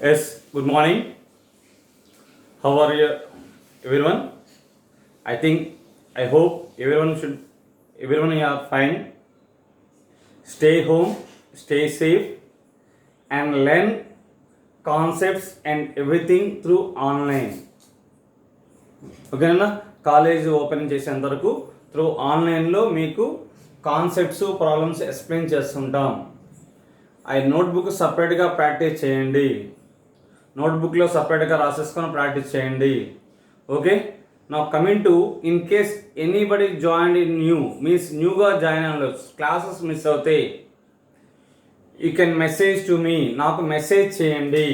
Yes, good morning. How are you, everyone? I think, I hope everyone are fine. Stay home, stay safe, and learn concepts and everything through online. ఓకేనా college open చేసేంత వరకు through ఆన్లైన్లో మీకు concepts problems explain చేస్తుంటాం. ఆ notebook సపరేట్గా practice చేయండి. నోట్బుక్లో సపరేట్గా రాసేసుకొని ప్రాక్టీస్ చేయండి. ఓకే, నా coming to in case anybody join in new means న్యూగా జాయిన్ అయిన క్లాసెస్ మిస్ అవుతాయి, you can message to me, నాకు మెసేజ్ చేయండి.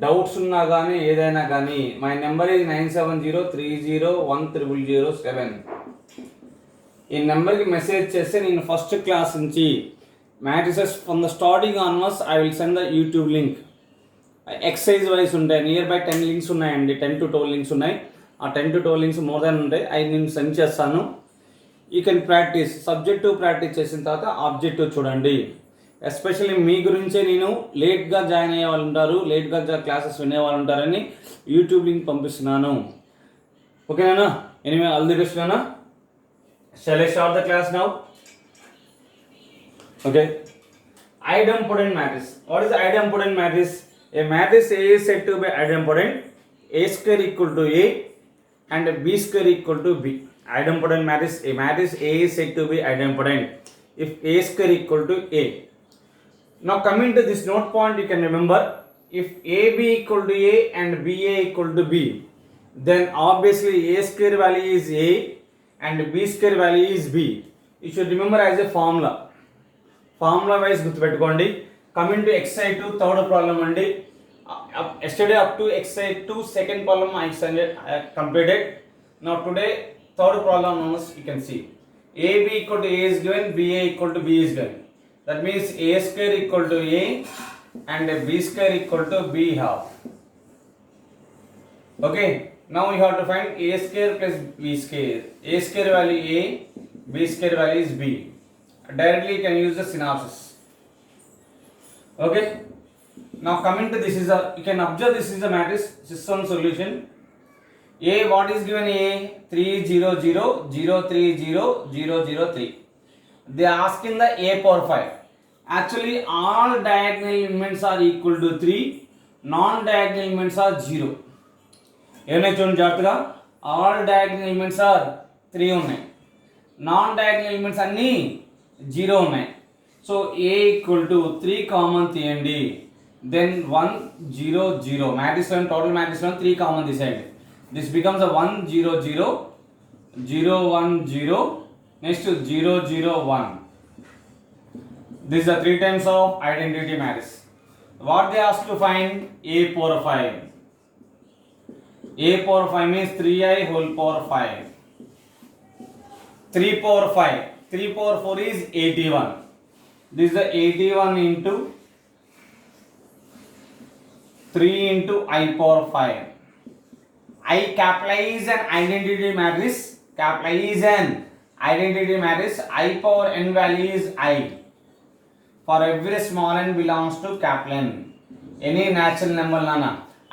డౌట్స్ ఉన్నా కానీ ఏదైనా కానీ మై నెంబర్ ఈజ్ 9703010007. ఈ నెంబర్కి మెసేజ్ చేస్తే నేను ఫస్ట్ క్లాస్ నుంచి matrices from the starting onwards I will send the YouTube link. Exercise wise ఉంటాయి, నియర్ బై 10 లింక్స్ ఉన్నాయండి, 10 to 12 లింక్స్ ఉన్నాయి. ఆ 10 to 12 లింక్స్ మోర్ దాన్ ఉంటాయి, అవి నేను సెండ్ చేస్తాను. You can practice. Subjective practice చేసిన తర్వాత ఆబ్జెక్టివ్ చూడండి. ఎస్పెషల్లీ మీ గురించే నేను లేట్గా జాయిన్ అయ్యే వాళ్ళు ఉంటారు, లేట్గా క్లాసెస్ వినే వాళ్ళు ఉంటారని యూట్యూబ్ లింక్ పంపిస్తున్నాను. ఓకేనా? ఎనీవే, ఆల్ ది బెస్ట్ నానా. Shall I start the class now? Okay, idempotent matrix. What is idempotent matrix? A matrix A is said to be idempotent. A square equal to A and B square equal to B. Idempotent matrix. A matrix A is said to be idempotent if A square equal to A. Now coming to this note point, you can remember if AB equal to A and BA equal to B, then obviously A square value is A and B square value is B. You should remember as a formula. Formula wise గుర్తుపెట్టుకోండి. Coming to exercise 2 third problem అండి. Yesterday up to exercise 2 second problem I completed. Now today third problem you can see AB equal to A is given, BA equal to B is given. That means A square equal to A and B square equal to B half. Okay, now you have to find A square plus B square. A square value A, B square value is B. Directly you can use the synopsis. Okay, now coming to this is a, you can observe this is a matrix system solution. A, what is given? A 300030003. They are asking the A power 5. Actually all diagonal elements are equal to 3, non-diagonal elements are 0. ఏమన్నా చూడండి జాగ్రత్తగా, all diagonal elements are 3 ఉన్నాయి, non-diagonal elements అన్నీ 0 ఉన్నాయి. So A equal to 3 common తీయండి, then 1 0 0. మ్యాట్రిక్స్లో total మ్యాట్రిక్స్లో 3 common తీసేయండి. This becomes 1 0 0 0 1 0, next 0 0 1. These are 3 times of identity matrix. What they ask to find? A power 5. A power 5 means 3i whole power 5. 3 power 5. 3 power 4 is 81. This is the 81 into 3 into I power 5. I capitalize an identity matrix. Capitalize an identity matrix. I power n value is I. For every small n belongs to capital N. Any natural number nana.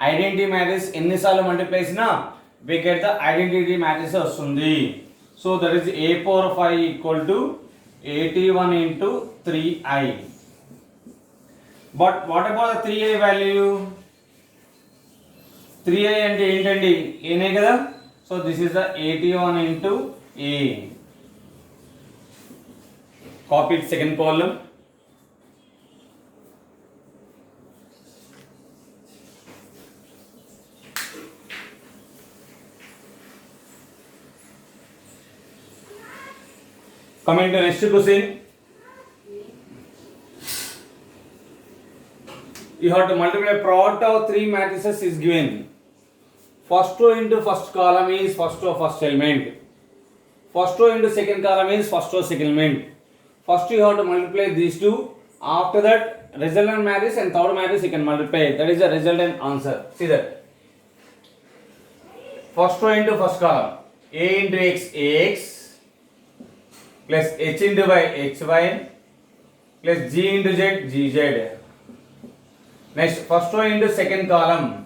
Identity matrix ఎన్నిసార్లు multiply చేసినా we get the identity matrix వస్తుంది. So that is A power 5 equal to 81 into 3i. But what about the 3i value? 3i అంటే ఏంటండి? ఏనే కదా. So this is the 81 into A. Copy it, second column. Coming to next question, you have to multiply product of 3 matrices is given. First row into first column is first row first element. First row into second column is first row second element. First you have to multiply these two. After that resultant matrix and third matrix you can multiply. That is the resultant answer. See that. First row into first column. A into X, AX. Plus H into Y, HY. Plus G into Z, GZ. Next, first row into second column,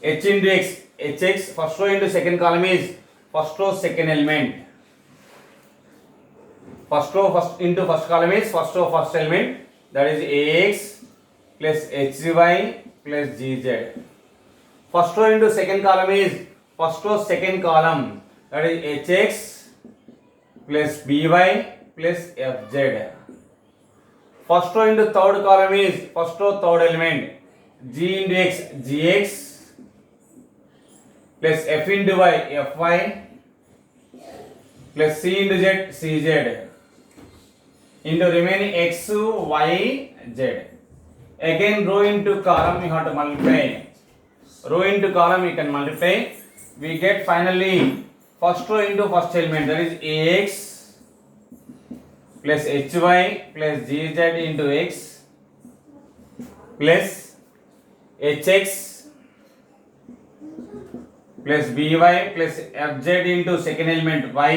h into x, hx. First row into second column is first row second element. First row first into first column is first row first element, that is ax plus hy plus gz. First row into second column is first row second column, that is hx plus by plus fz. First row into third column is first row third element, g into x, gx plus f into y, fy plus c into z, cz into remaining x, y, z. Again row into column you have to multiply. Row into column you can multiply. We get finally first row into first element, that is ax plus hy plus gz into x plus hx plus by plus fz into second element y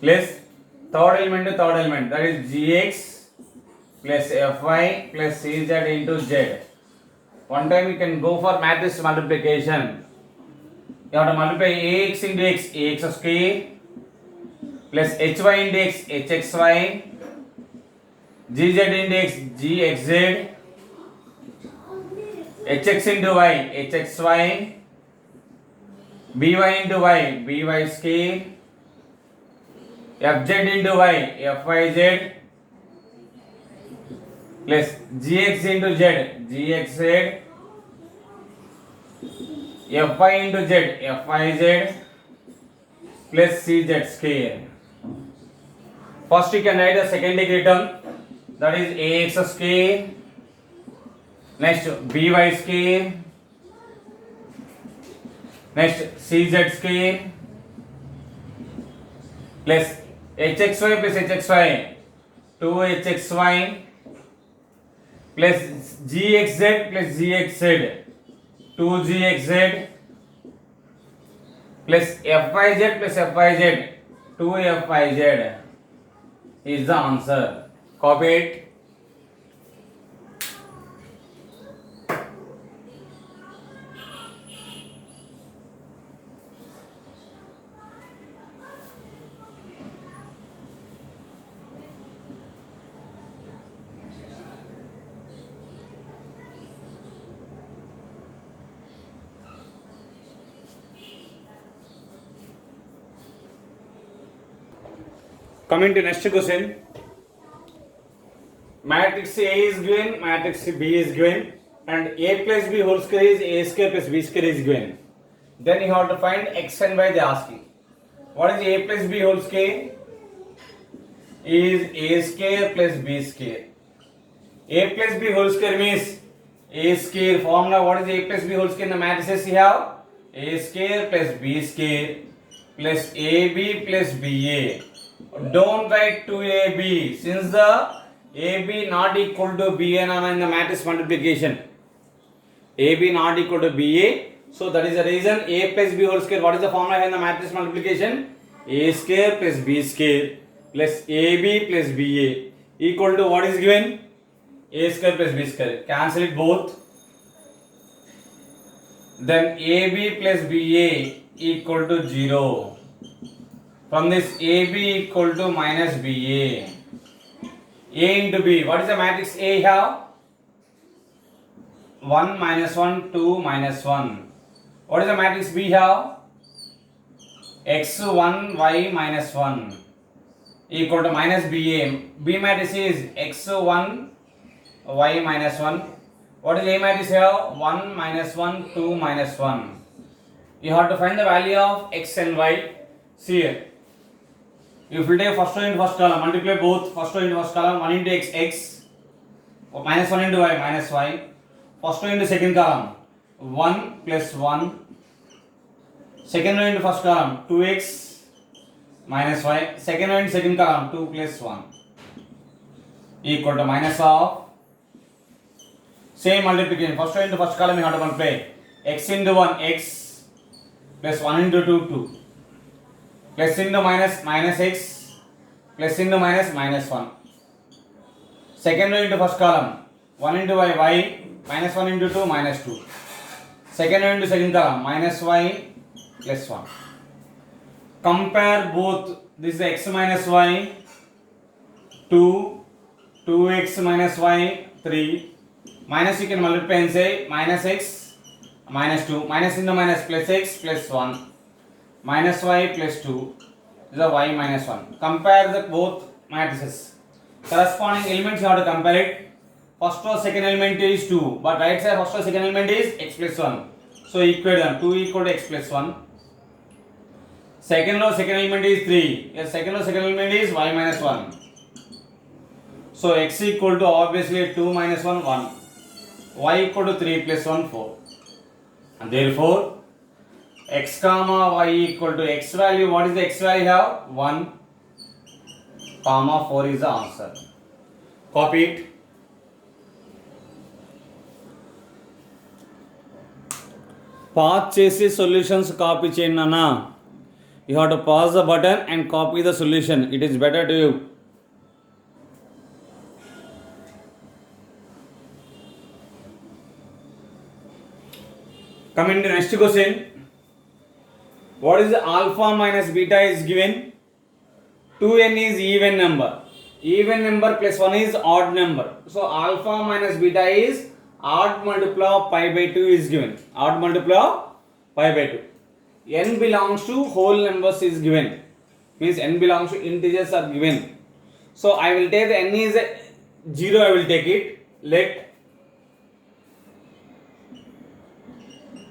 plus third element, that is gx plus fy plus cz into z. One time you can go for matrix multiplication. You have to multiply ax into x, ax square plus hy into x, hxy, gz into x, gxz, hx into y, hxy, by into y, by square, fz into y, fyz plus gx into z, gxz, fy into z, fyz plus cz square. First you can write the second degree term, that is ax square, next by square, next cz square plus hxy plus hxy, 2hxy plus gxz plus gxz, 2gxz plus fyz plus fyz, 2fyz is the answer. Copy it. Coming to next question. Matrix A is given, matrix B is given, and A plus B whole square is A square plus B square is given. Then you have to find x and y they are asking. What is A plus B whole square? Is A square plus B square. A plus B whole square means A square formula. What is A plus B whole square in the matrices you have? A square plus B square plus AB plus BA. Don't write 2AB since the AB not equal to BA in the matrix multiplication. AB not equal to BA. So that is the reason A plus B whole square. What is the formula in the matrix multiplication? A square plus B square plus AB plus BA equal to what is given? A square plus B square. Cancel it both. Then AB plus BA equal to 0. From this AB equal to minus BA. A into B. What is the matrix A have? 1 minus 1, 2 minus 1. What is the matrix B have? x1 y minus 1 equal to minus BA. B matrix is x1 y minus 1. What is A matrix have? 1 minus 1, 2 minus 1. You have to find the value of x and y. See here. If you take first row into first column, multiply both first row into first column, 1 into x, x, or minus 1 into y, minus y. First row into second column, 1 plus 1. Second row into first column, 2x minus y. Second row into second column, 2 plus 1 equal to minus of. Same multiplication. First row into first column you have to multiply x into 1, x plus 1 into 2, 2. Plus into minus, minus x, plus into minus, minus 1. second row into first column, 1 into y minus 1 into 2 minus 2. Second row into second column, minus y plus 1. Compare both. This is x minus y 2, 2x minus y 3. Minus you can multiply and say minus x minus 2. Minus into minus plus x plus 1. Minus y plus 2. This is a y minus 1. Compare the both matrices. Corresponding elements you have to compare it. First row second element is 2, but right side first row second element is x plus 1. So equate them. 2 equal to x plus 1. Second row second element is 3. Yes, second row second element is y minus 1. So x equal to obviously 2 minus 1 1. Y equal to 3 plus 1 4. And therefore x comma y equal to x value. What is the x value have? 1 comma 4 is the answer. Copy it. Path చేసి solutions copy చేయండి నాన్న. You have to pause the button and copy the solution. It is better to you. Coming to next question. What is the alpha minus beta is given? 2n is even number. Even number plus 1 is odd number. So alpha minus beta is odd multiple of pi by 2 is given. Odd multiple of pi by 2. N belongs to whole numbers is given. Means n belongs to integers are given. So I will take the n is 0. I will take it. Let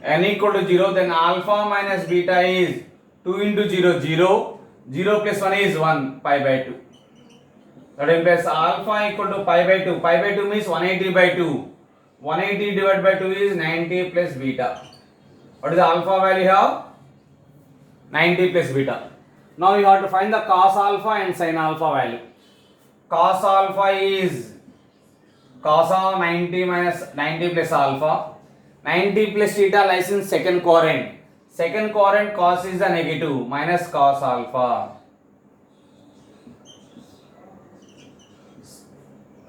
n equal to 0, then alpha minus beta is 2 into 0 0. 0 plus 1 is 1 pi by 2. That implies alpha equal to pi by 2. Pi by 2 means 180 by 2. 180 divided by 2 is 90 plus beta. What is the alpha value here? 90 plus beta. Now you have to find the cos alpha and sin alpha value. Cos alpha is cos of 90 minus 90 plus alpha. 90 plus theta lies in second quadrant. Second quadrant cos is the negative minus cos alpha.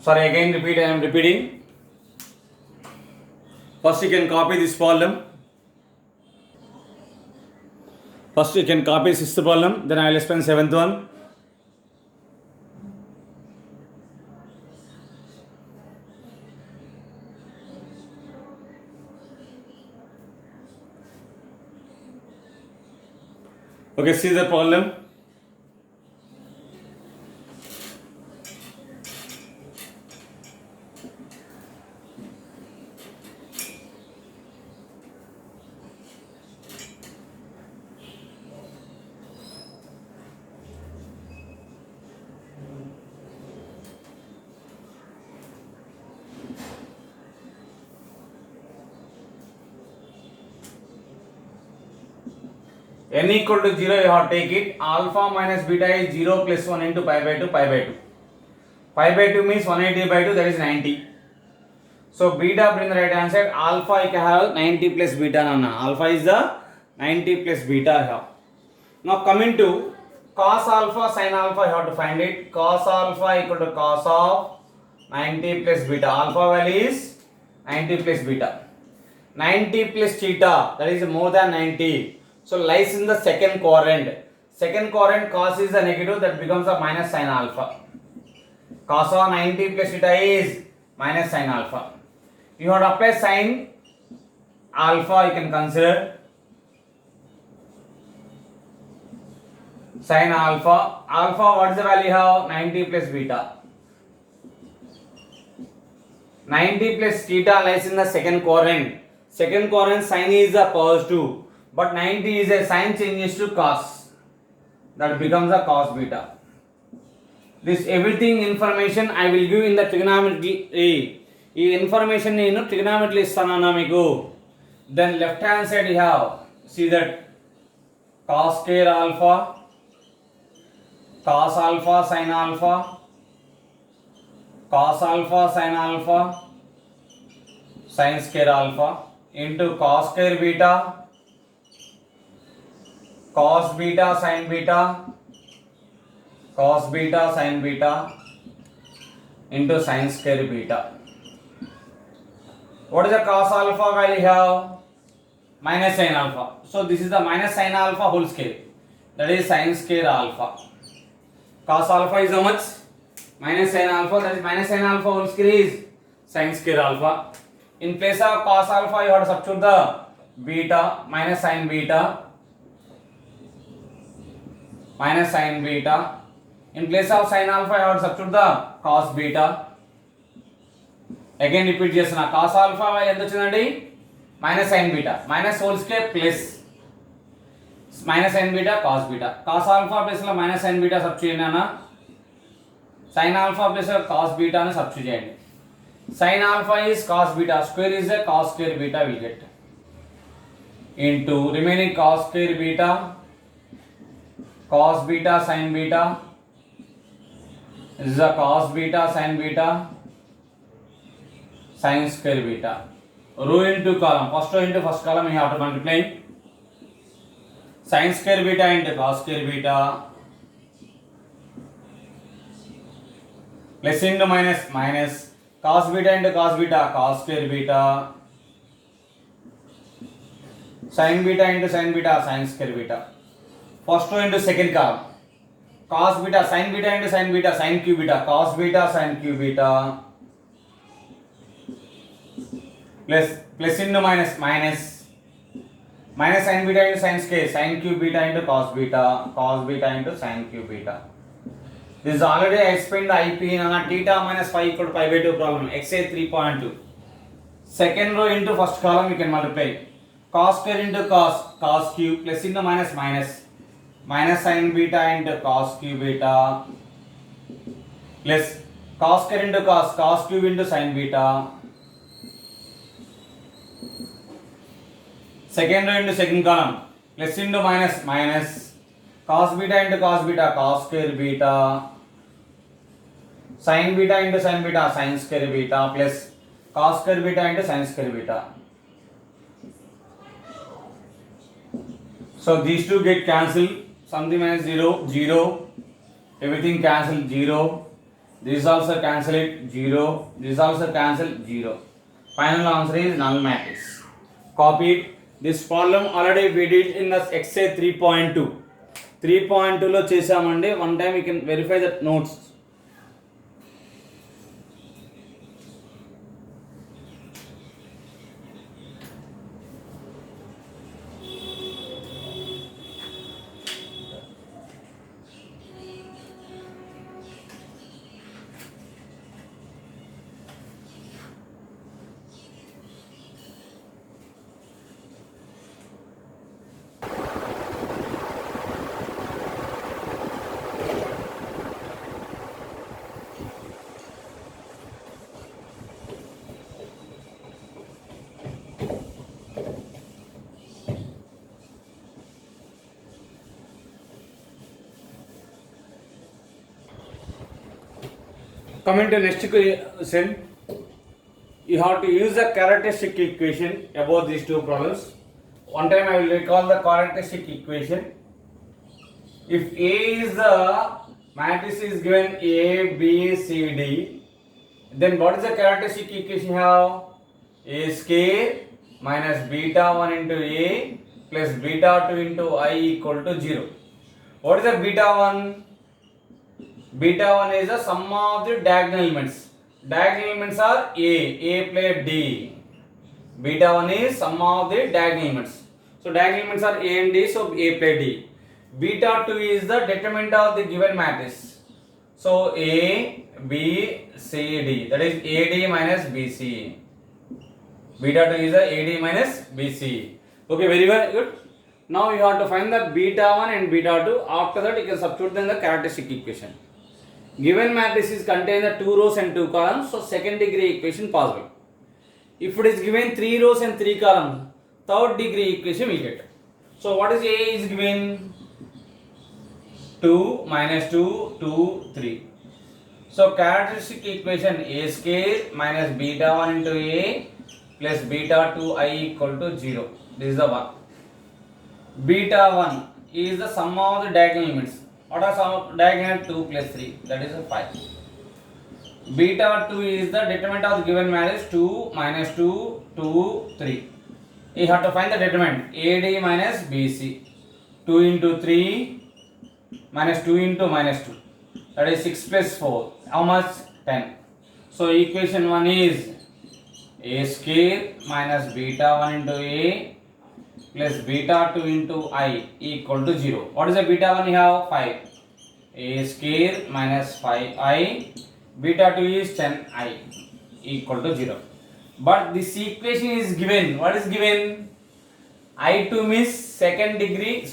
Sorry, again repeat. I am repeating. First you can copy this problem. First you can copy sixth problem. Then I will explain seventh one. Okay, see the problem. N equal to 0, you have to take it. Alpha minus beta is 0 plus 1 into pi by 2, pi by 2. Pi by 2 means 180 by 2, that is 90. So beta bring the right hand side. Alpha you can have 90 plus beta. Nana. Alpha is the 90 plus beta here. Now coming to cos alpha, sin alpha, you have to find it. Cos alpha equal to cos of 90 plus beta. Alpha value is 90 plus beta. 90 plus theta, that is more than 90. So lies in the second quadrant. Second quadrant cos is the negative, that becomes a minus sin alpha. Cos of 90 plus theta is minus sin alpha. You have to apply sin alpha, you can consider. Sin alpha. Alpha, what is the value of 90 plus beta? 90 plus theta lies in the second quadrant. Second quadrant sin is a positive. But 90 is a sin changes to cos. That becomes a cos beta. This everything information I will give in the trigonometry. ఈ information నేను trigonometry ఇస్తానన్నా మీకు. Then left hand side you have, see that cos square alpha, cos alpha sin alpha, cos alpha sin alpha, sin square alpha into cos square beta, cos beta sin beta, cos beta sin beta into sin square beta. What is the cos alpha value have? Minus sin alpha. So this is the minus sin alpha whole square. That is sin square alpha. Cos alpha is how much? Minus sin alpha. That is minus sin alpha whole square is sin square alpha. In place of cos alpha, you have to substitute the beta minus sin beta. Minus sin beta. In place of sin alpha, you have to substitute the cos beta. Again repeat చేస్తున్నా. cos alpha ఎంత వచ్చిందండి? minus sin beta. minus whole square plus minus sin beta cos beta. cos alpha plus లో minus sin beta substitute చేయండి అన్న. sin alpha plus cos beta ని substitute చేయండి. sin alpha is cos beta. Square is a cos square beta will get. Into remaining cos square beta. Cos beta sin beta. This is a cos beta sin beta. Sin square beta. Row into column. First row into first column you have to multiply. Sin square beta into cos square beta. Plus into minus minus. Cos beta into cos beta. Cos square beta. Sin beta into sin beta. Sin square beta. First row into second column. Cos beta sin beta into sin beta. Sin q beta. Cos beta sin q beta. Plus into minus minus. Minus sin beta into sin square. Sin q beta into cos beta. Cos beta into sin q beta. This is already I explained the IP in theta minus phi equal to pi by 2 problem. Exercise 3.2. Second row into first column you can multiply. Cos square into cos q plus into minus minus. Minus sin beta into cos q beta. Plus cos square into cos cube into sin beta. Second row into second column. Plus into minus minus. Cos beta into cos beta. Cos square beta. Sin beta into sin beta. Sin square beta. Plus cos square beta into sin square beta. So these two get cancelled. Something minus 0, 0. Everything cancelled 0. This also cancel it 0. This also cancel 0. Final answer is null matrix. Copy it. This problem already we did in the exercise 3.2. 3.2 లో చేసామండి. One time you can verify the notes. Coming to next question, you have to use the characteristic equation about these two problems. One time I will recall the characteristic equation. If A is the matrix is given A, B, C, D, then what is the characteristic equation have? A square minus beta 1 into A plus beta 2 into I equal to 0. What is the beta 1? Beta 1 is the sum of the diagonal elements. Diagonal elements are A plus D. Beta 1 is sum of the diagonal elements. So diagonal elements are A and D, so A plus D. Beta 2 is the determinant of the given matrix. So A, B, C, D. That is AD minus BC. Beta 2 is the AD minus BC. Okay, very well, good. Now you have to find the beta 1 and beta 2. After that you can substitute them in the characteristic equation. Given matrix is contain the 2 rows and 2 columns, so second degree equation possible. If it is given 3 rows and 3 columns, third degree equation we get. So what is A is given? 2 minus 2, 2, 3. So characteristic equation A square minus beta 1 into A plus beta 2I equal to 0. This is the one. Beta 1 is the sum of the diagonal elements. What are sum of diagonal? 2 plus 3, that is a 5. Beta 2 is the determinant of the given matrix 2 minus 2, 2, 3. You have to find the determinant AD minus BC. 2 into 3 minus 2 into minus 2. That is 6 plus 4. How much? 10. So equation 1 is A square minus beta 1 into A plus beta 2 into I equal to 0. What is the beta 1 you have? 5. A square minus 5I, beta 2 is 10I equal to 0. But this equation is given. What is given? I2 means second degree,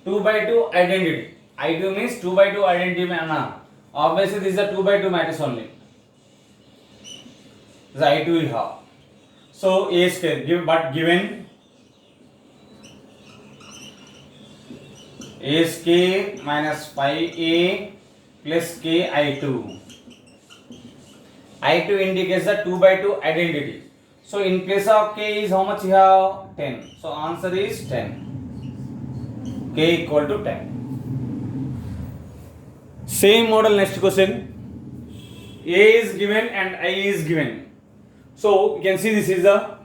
2 by 2 identity. I2 means 2 by 2 identity. Obviously this is a 2 by 2 matrix only. This I2 you have. So A square given A square minus 5A plus KI2. I2 indicates the 2 by 2 identity. So in place of K is how much you have? 10. So answer is 10. K equal to 10. Same model, next question. A is given and I is given. So you can see this is the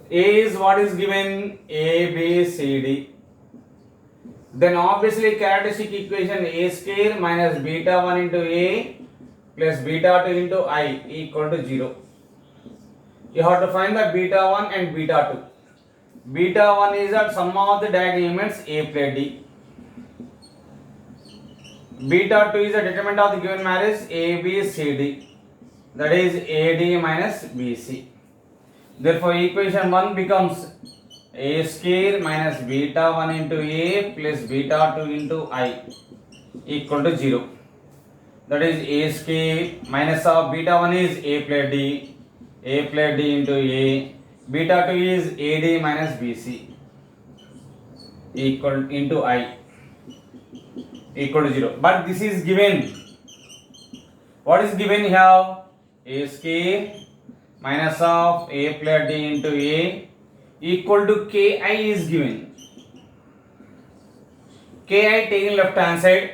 A is what is given? A, B, C, D. Then obviously characteristic equation A square minus beta 1 into A plus beta 2 into I equal to 0. You have to find the beta 1 and beta 2. Beta 1 is the sum of the diagonal elements A plus D. Beta 2 is the determinant of the given matrix A, B, C, D. That is AD minus BC. Therefore equation 1 becomes A square minus beta 1 into A plus beta 2 into I equal to 0. That is A square minus of beta 1 is A plus D. A plus D into A. Beta 2 is AD minus BC equal into I equal to 0. But this is given. What is given here? A square minus of A plus D into A equal to Ki is given. Ki taken left hand side.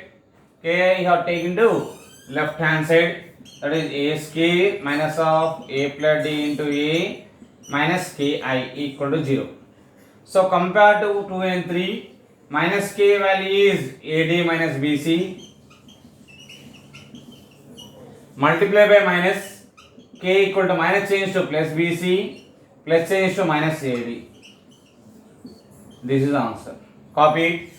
Ki have taken to left hand side. That is A square minus of A plus D into A minus Ki equal to 0. So compared to 2 and 3, minus K value is AD minus BC. Multiply by minus, K equal to minus change to plus BC. Plus change to minus AD. This is the answer. Copy it.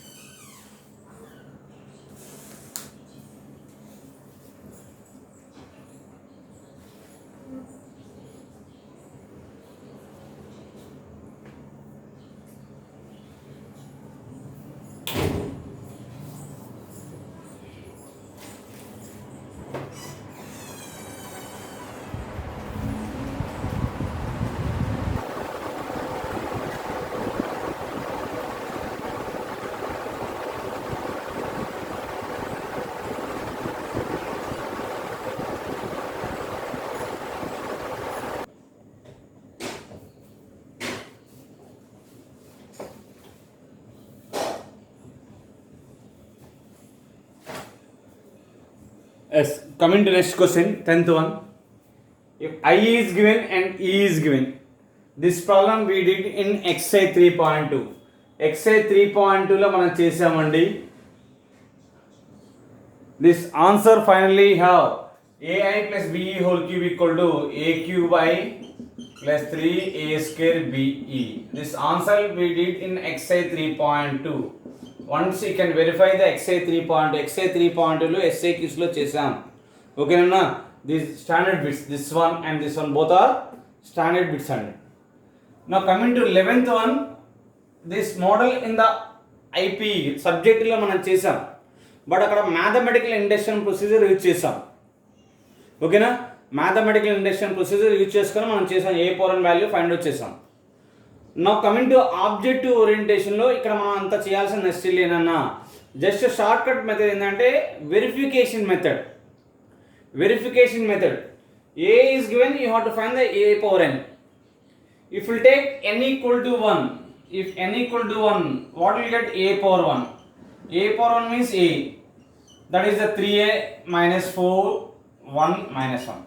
Yes, coming to next question, 10th one. If I is given and E is given, this problem we did in exercise 3.2. Exercise 3.2 లో మనం చేసామండి. This answer finally have AI plus BE whole cube equal to A cube I plus 3A square BE. This answer we did in exercise 3.2. Once you can verify the exercise 3.2. Exercise 3.2 లో essay quiz లో చేసాం. ఓకేనా? These standard bits, this one and this one both are standard bits అండి. Now coming to 11th one, this model in the IP subject లో మనం చేసాం. But అక్కడ mathematical induction procedure use చేసాం. ఓకేనా? మ్యాథమెటికల్ ఇండక్షన్ ప్రొసీజర్ యూజ్ చేసుకొని మనం చేసాం. ఏ పవర్ వాల్యూ ఫైండ్ అవుట్ చేసాం. నా కమింగ్ టు ఆబ్జెక్టివ్ ఓరియంటేషన్లో ఇక్కడ మనం అంతా చేయాల్సిన నెక్స్ట్ లేనన్నా జస్ట్ షార్ట్ కట్ మెథడ్ ఏంటంటే verification method. Verification method A is given, you have to find the A power n. If will take n equal to 1, if n equal to 1, what will get a power 1? A power 1 means a, that is the 3a minus 4 1 minus 1.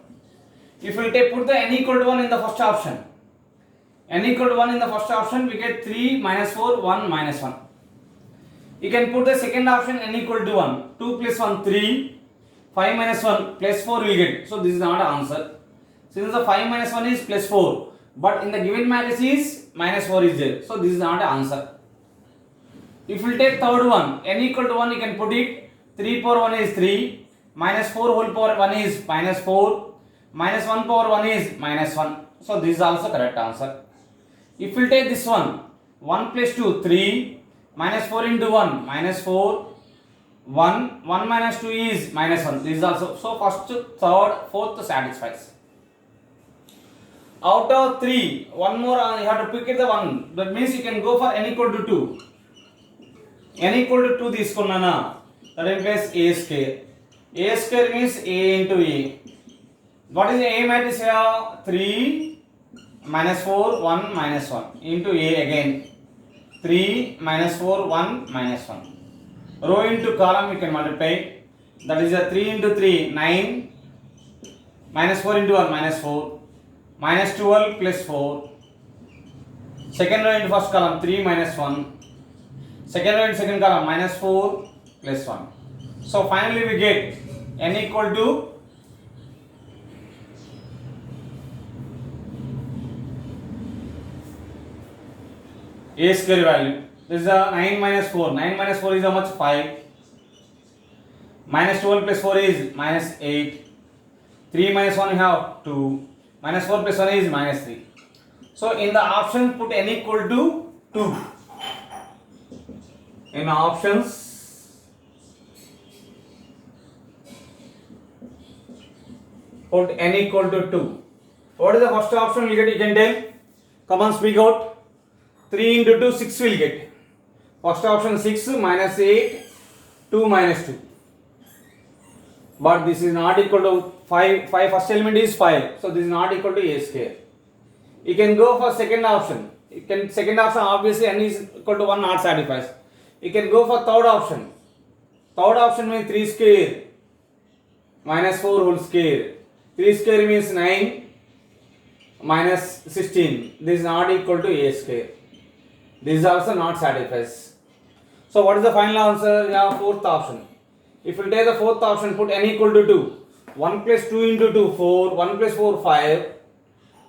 If we put the n equal to 1 in the first option, n equal to 1 in the first option, we get 3 minus 4, 1 minus 1. You can put the second option n equal to 1, 2 plus 1, 3, 5 minus 1 plus 4 we will get. So this is not an answer. Since the 5 minus 1 is plus 4, but in the given matrix is minus 4 is there. So this is not an answer. If we take third one, n equal to 1, you can put it 3 power 1 is 3, minus 4 whole power 1 is minus 4, minus 1 power 1 is minus 1. So this is also correct answer. If we take this one, 1 plus 2, 3, minus 4 into 1, minus 4, 1 minus 2 is minus 1. This is also, so first, third, fourth satisfies. Out of 3, one more you have to pick it the one. That means you can go for n equal to 2. n equal to 2 తీసుకున్నానా, that implies a square. A square means a into a. What is a matrix here? 3 minus 4, 1 minus 1 into a again. 3 minus 4, 1 minus 1. Row into column you can multiply. That is a 3 into 3, 9. Minus 4 into 1, minus 4. Minus 12 plus 4. Second row into first column, 3 minus 1. Second row into second column, minus 4 plus 1. So finally we get n equal to a square value. This is a 9 minus 4. 9 minus 4 is how much? 5. Minus 12 plus 4 is minus 8. 3 minus 1 you have 2. Minus 4 plus 1 is minus 3. So in the option put n equal to 2. In options put n equal to 2. What is the first option? You get, you can tell. Come on, speak out. 3 into 2, 6 will get. First option 6 minus 8, 2 minus 2. But this is not equal to 5. First element is 5. So this is not equal to a square. You can go for second option. Second option obviously n is equal to 1 not satisfies. You can go for third option. Third option means 3 square minus 4 whole square. 3 square means 9 minus 16. This is not equal to a square. This is also not satisfies. So what is the final answer? We have fourth option. If we take the fourth option, put n equal to 2. 1 plus 2 into 2, 4. 1 plus 4, 5.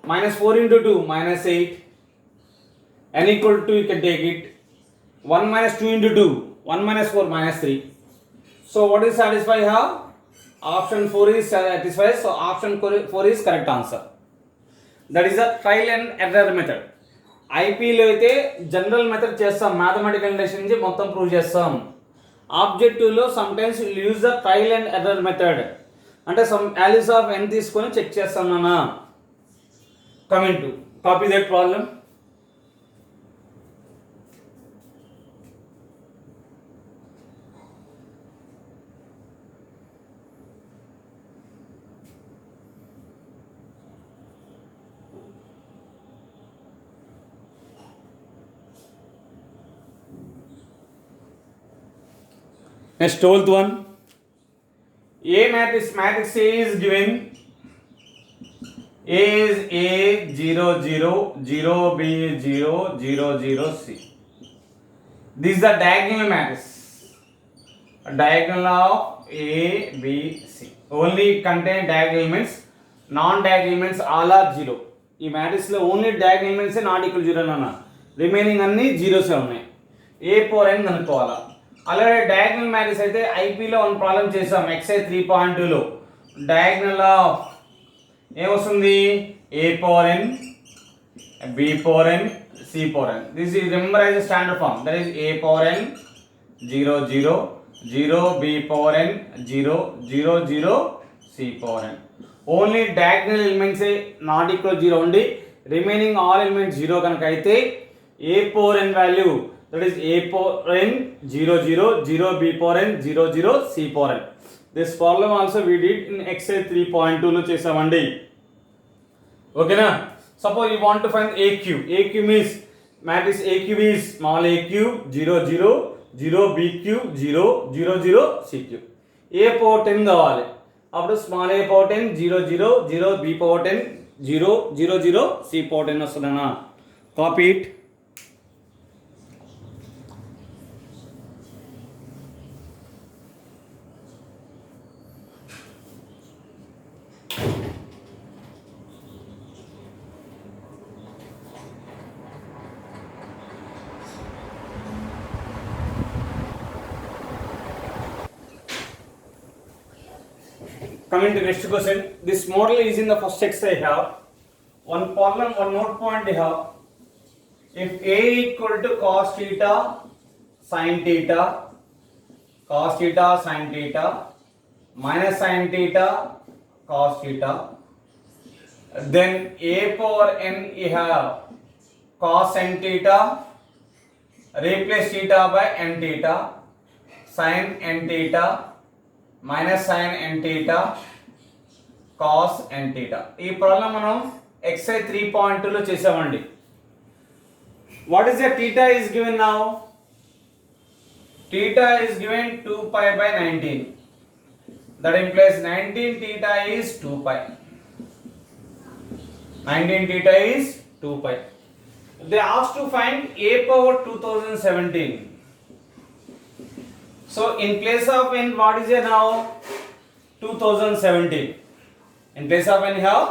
Minus 4 into 2, minus 8. N equal to 2, you can take it. 1 minus 2 into 2. 1 minus 4, minus 3. So what is satisfied here? Option 4 is satisfied. So option 4 is correct answer. That is a trial and error method. ఐపీలో అయితే general method చేస్తాం, mathematical induction నుంచి మొత్తం prove చేస్తాం. ఆబ్జెక్టివ్లో some times use the trial and error method, అంటే some values of n తీసుకొని check చేస్తాం నాన్న. Coming to copy that problem. Next, 12th one. A matrix A is given. A is A 0 0 0 B 0 0 0 C. This is the diagonal matrix. A diagonal of A B C. Only contain diagonal elements. Non-diagonal elements all are 0. ఈ matrix లో only diagonal elements not equal to 0 నాన్న. Remaining అన్ని జీరోసే ఉన్నాయి. A power n కనుక్కోవాలా. అలాగే diagonal matrix అయితే ఐపీలో వన్ ప్రాబ్లం చేసాం ఎక్సైజ్ 3.2లో. డయాగ్నల్ ఆఫ్ ఏమొస్తుంది? A power n, B power n, C power n. This is remember as standard form. That is A power n 0 0 0, B power n 0 0 0, C power n. Only diagonal ఎలిమెంట్సే not equal 0 ఉండి remaining all elements 0 కనుక అయితే A power n value, that is a power n 0 0 0, b power n 0 0, c power n. This problem also we did in exercise 3.2 లో చేసామండి. ఓకేనా? Suppose you want to find aq. aq means matrix aq is small aq 0 0 0, b cube 0 0 0, c cube. a power 10 కావాలి. అప్పుడు small a power 10 0 0 0 b power 10 0 0 0 c power 10 వస్తుందన్న. Copy it. Coming to next question. This model is in the first exercise. I have one problem, one note point I have. If a equal to cos theta sin theta, cos theta sin theta minus sin theta cos theta, then a power n you have cos n theta, replace theta by n theta, sin n theta minus sin n theta cos n theta. ఈ problem మనం exercise 3.2 లో చేసామండి. What is the theta is given now? Theta is given 2 pi by 19. That implies 19 theta is 2 pi. 19 theta is 2 pi. They asked to find a power 2017. So in place of n, what is it now? 2017. In place of n, you have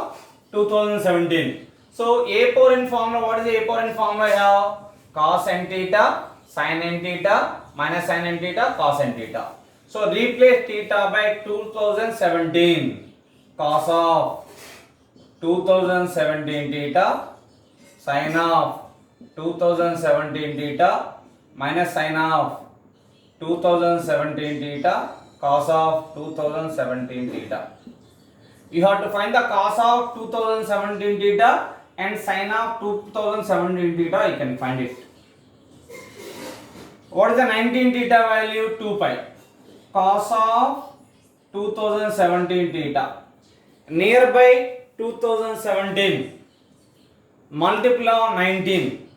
2017. So a power n formula, what is the a power n formula? I have cos n theta, sin n theta, minus sin n theta, cos n theta. So replace theta by 2017. Cos of 2017 theta, sin of 2017 theta, minus sin of 2017 theta, cos of 2017 theta. You have to find the cos of 2017 theta and sin of 2017 theta. You can find it. What is the 19 theta value? 2 pi. Cos of 2017 theta. Nearby 2017. Multiply of 19.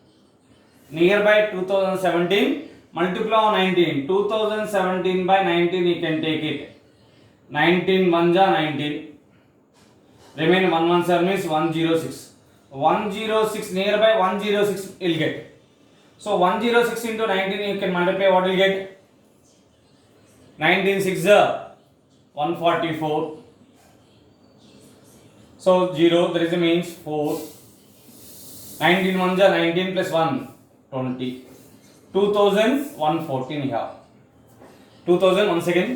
Nearby 2017. Multiply of 19. 2017 by 19 you can take it. 19 1 19. Remain 117 means 106. 106 nearby 106 will get. So 106 into 19 you can multiply, what will get? 19 6 144. So 0, there is a means 4. 19 1 19 plus 1 20. 2114 you have. 2000 once again.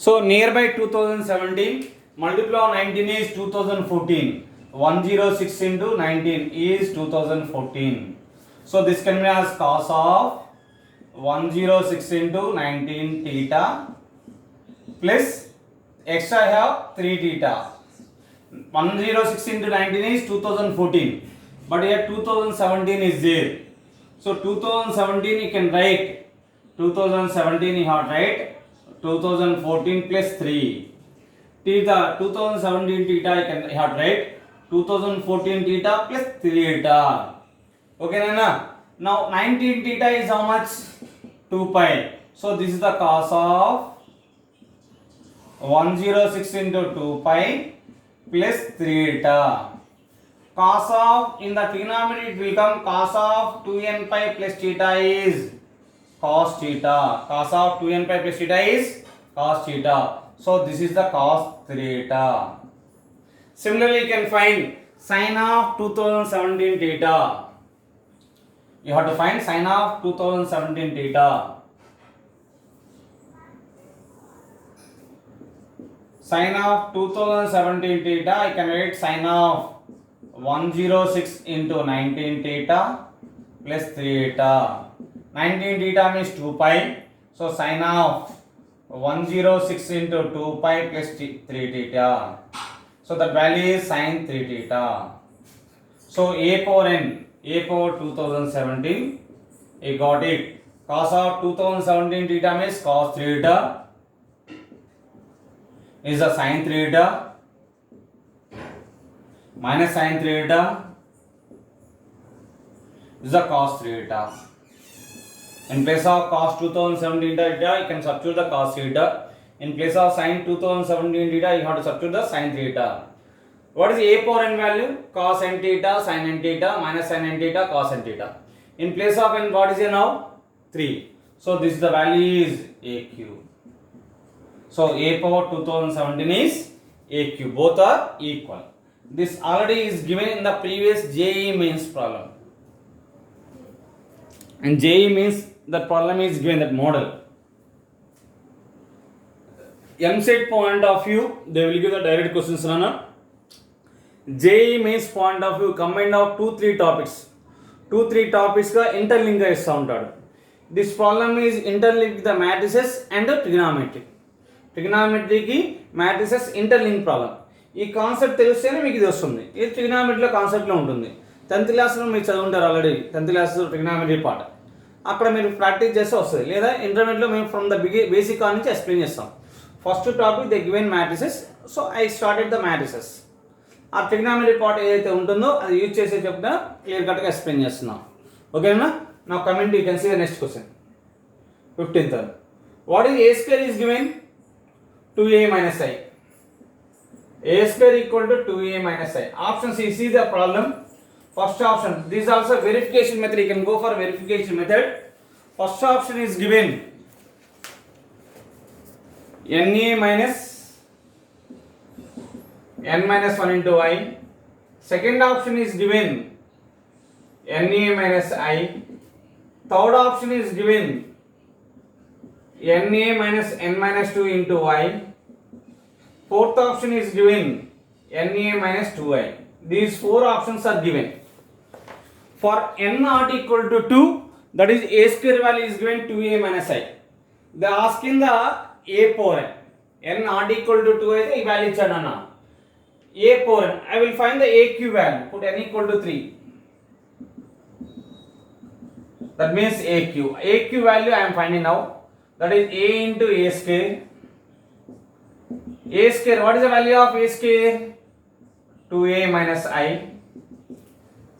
So nearby 2017, multiply of 19 is 2014. 106 into 19 is 2014. So this can be as cos of 106 into 19 theta plus extra I have 3 theta. 106 into 19 is 2014, but here 2017 is there. So 2017 you can write 2017 you have write 2014 plus 3 theta. 2017 theta you can have write 2014 theta plus 3 theta. Okay Nana? Now 19 theta is how much? 2 pi. So this is the cos of 106 into 2 pi plus 3 theta. Cos of, in the trigonometry it will come cos of 2n pi plus theta is cos theta. Cos of 2n pi plus theta is cos theta. So this is the cos theta. Similarly you can find sin of 2017 theta. You have to find sin of 2017 theta. Sin of 2017 theta, I can write sin of 106 into 19 theta plus 3 theta. 19 theta means 2 pi. So sin of 106 into 2 pi plus 3 theta. So that value is sin 3 theta. So a power n, a power 2017, I got it. Cos of 2017 theta means cos 3 theta is the sin 3 theta minus sin 3 theta is the cos 3 theta. In place of cos 2017 theta, you can substitute the cos theta. In place of sin 2017 theta, you have to substitute the sin theta. What is a power n value? Cos n theta, sin n theta, minus sin n theta, cos n theta. In place of n, what is a now? 3. So this is the value is AQ. So a power 2017 is AQ. Both are equal. This already is given in the previous JEE mains problem. And JEE means the problem is given that model. MSET point of view, they will give the direct questions runner. JEE means point of view combined of 2-3 topics. 2-3 topics ka interlink ga ista untadu. This problem is interlinked with the matrices and the trigonometry. Trigonometry ki matrices interlink problem. ఈ concept తెలిస్తేనే మీకు ఇది వస్తుంది. ఇది ట్రిగ్నామెట్రీలో కాన్సెప్ట్లో ఉంటుంది. 10th క్లాస్లో మీరు చదువుంటారు already. 10th class trigonometry part అక్కడ మీరు ప్రాక్టీస్ చేస్తే వస్తుంది. లేదా ఇంటర్మీడియట్లో మేము ఫ్రమ్ ద బేసిక్ కా నుంచి ఎక్స్ప్లెయిన్ చేస్తాం. First topic the given matrices. So I started the matrices. ఆ ట్రిగ్నామెట్రీ పార్ట్ ఏదైతే ఉంటుందో అది యూజ్ చేసే చెప్తా క్లియర్ కట్గా ఎక్స్ప్లెయిన్ చేస్తున్నాం. ఓకేనా? నా comment you can see the next question. 15th one. What is a square is given? 2a minus I. A square equal to 2a minus I. Option C. See the problem. First option. This is also verification method. You can go for verification method. First option is given na minus n minus 1 into I. Second option is given na minus I. Third option is given na minus n minus 2 into I. Fourth option is given na minus 2I. These 4 options are given. For n not equal to 2, that is a square value is given 2a minus I. They are asking the a power n. N not equal to 2 అయితే ఈ value ఇచ్చాడు అన్న. a power n. I will find the aq value. Put n equal to 3. That means aq. aq value I am finding now. That is a into a square. A square, what is the value of a square? 2a minus I.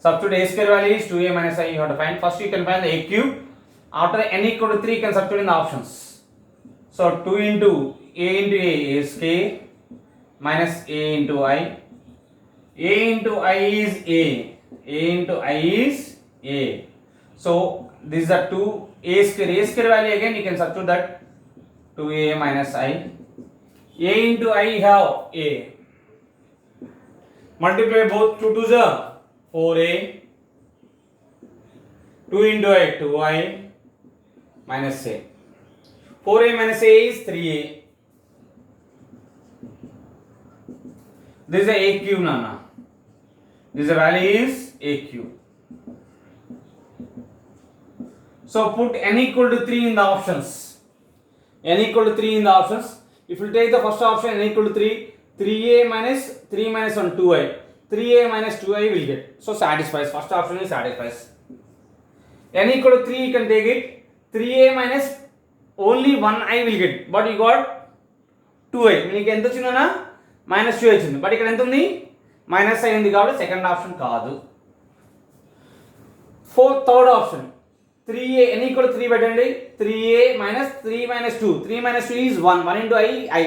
Substitute a square value is 2a minus I. You have to find. First you can find the aq. After n equal to 3, you can substitute in the options. So 2 into a square minus a into I. A into I is a. A into I is a. So this is the 2a square. A square value again you can substitute that 2a minus I. A into I have a. Multiply both 2 to the 4a. 2 into I 2i minus a. 4a minus a is 3a. This is the aq nana. This value is aq. So put n equal to 3 in the options. N equal to 3 in the options. If you take the first option n equal to 3, 3a minus 3 minus 1 2i. 3a minus 2i will get. So satisfies. First option is satisfies. N equal to 3 you can take it. 3a minus only 1i will get. But you got 2i. మీకు ఎంత వచ్చిందన్నా? Minus 2 వచ్చింది. But ఇక్కడ ఎంత ఉంది? Minus i ఉంది కాబట్టి second option కాదు. Third option 3a n equal to 3 పెట్టండి. 3a minus 3 minus 2. 3 minus 2 is 1. 1 into I.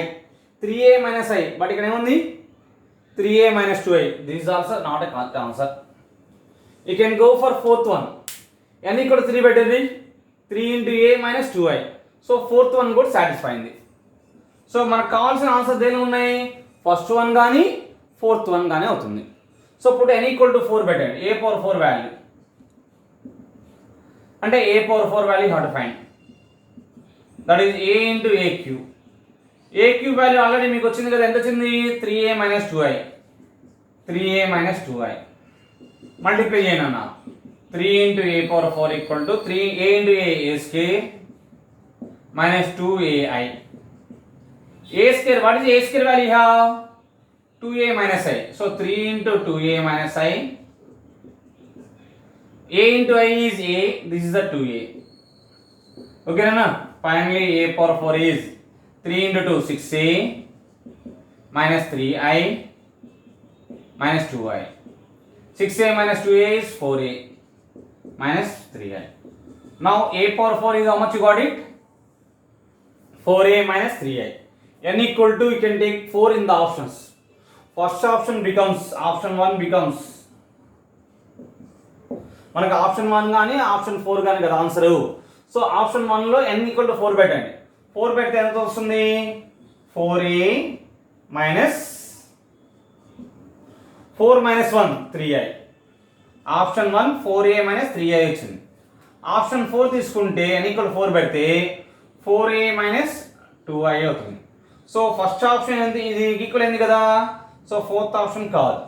3a minus I. But ఇక్కడ ఏముంది? 3a minus 2i. This is also not a correct answer. You can go for fourth one. n equal to 3 పెట్టండి. 3 into a minus 2i. So fourth one కూడా satisfy అయింది. So మనకు కావాల్సిన answer దేని ఉన్నాయి? First one కానీ fourth one కానీ అవుతుంది. సో ఇప్పుడు n equal to 4 పెట్టండి. a power 4 వాల్యూ అంటే a power 4 value you have to find. That is a into aq. aq value already మీకు వచ్చింది కదా. ఎంత వచ్చింది? 3a minus 2i. 3a minus 2i multiply చేయండి అన్న. 3 into a power 4 equal to 3a into a square minus 2ai. A square, what is a square value you have? 2a minus I. So 3 into 2a minus I. A into I is a. This is the 2a. Okay, na? Finally, a power 4 is 3 into 2 6a minus 3i minus 2i. 6a minus 2a is 4a minus 3i. Now a power 4 is how much you got it? 4a minus 3i. N equal to, you can take 4 in the options. First option becomes, option 1 becomes, మనకి option 1 కానీ option 4 కానీ కదా answer. So option 1లో n equal to 4 పెట్టండి. 4 పెడితే ఎంత వస్తుంది? 4a minus 4 minus 1 3i. Option 1 4a minus 3i వచ్చింది. ఆప్షన్ 4 తీసుకుంటే n ఈక్వల్ 4 పెడితే 4a మైనస్ 2i అవుతుంది. సో ఫస్ట్ ఆప్షన్ ఎంత, ఇది ఈక్వల్ అయింది కదా. సో ఫోర్త్ ఆప్షన్ కాదు.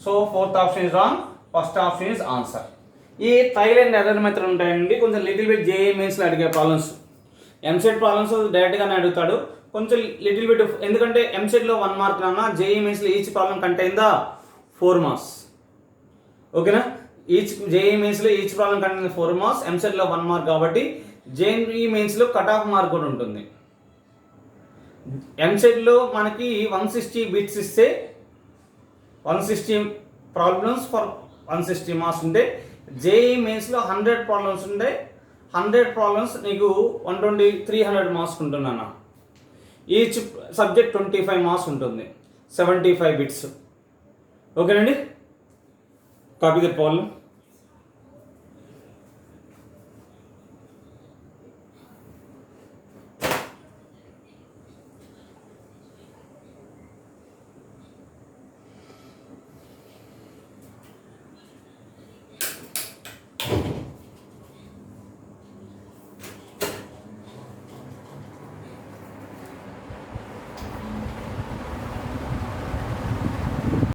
So fourth option is wrong, first option is answer. ఈ ట్రయల్ అండ్ ఎర్రర్ మెథడ్ ఉంటాయండి. కొంచెం లిటిల్ బిట్ జేఈ మెయిన్స్లో అడిగే ప్రాబ్లమ్స్, ఎంసెట్ ప్రాబ్లమ్స్ డైరెక్ట్గానే అడుగుతాడు. కొంచెం లిటిల్ బిట్, ఎందుకంటే ఎంసెట్లో 1 మార్క్ అన్నా, జేఈ మెయిన్స్లో each problem contain the 4 marks. ఓకేనా? ఈచ్ జేఈ మెయిన్స్లో ఈచ్ ప్రాబ్లం కంటైన్ 4 మార్క్స్, ఎంసెట్లో 1 మార్క్ కాబట్టి జేఈ మెయిన్స్లో కట్ ఆఫ్ మార్క్ కూడా ఉంటుంది. ఎంసెట్లో మనకి 160 బిట్స్ ఇస్తే 160 ప్రాబ్లమ్స్ ఫర్ 160 మార్క్స్ ఉంటే, జేఈ మెయిన్స్లో 100 ప్రాబ్లమ్స్ ఉంటే 100 ప్రాబ్లమ్స్ నీకు 120 300 మార్క్స్ ఉంటున్నా. ఈచ్ సబ్జెక్ట్ 25 మార్క్స్ ఉంటుంది, 75 బిట్స్. ఓకేనండి, కాపీ ద ప్రాబ్లం.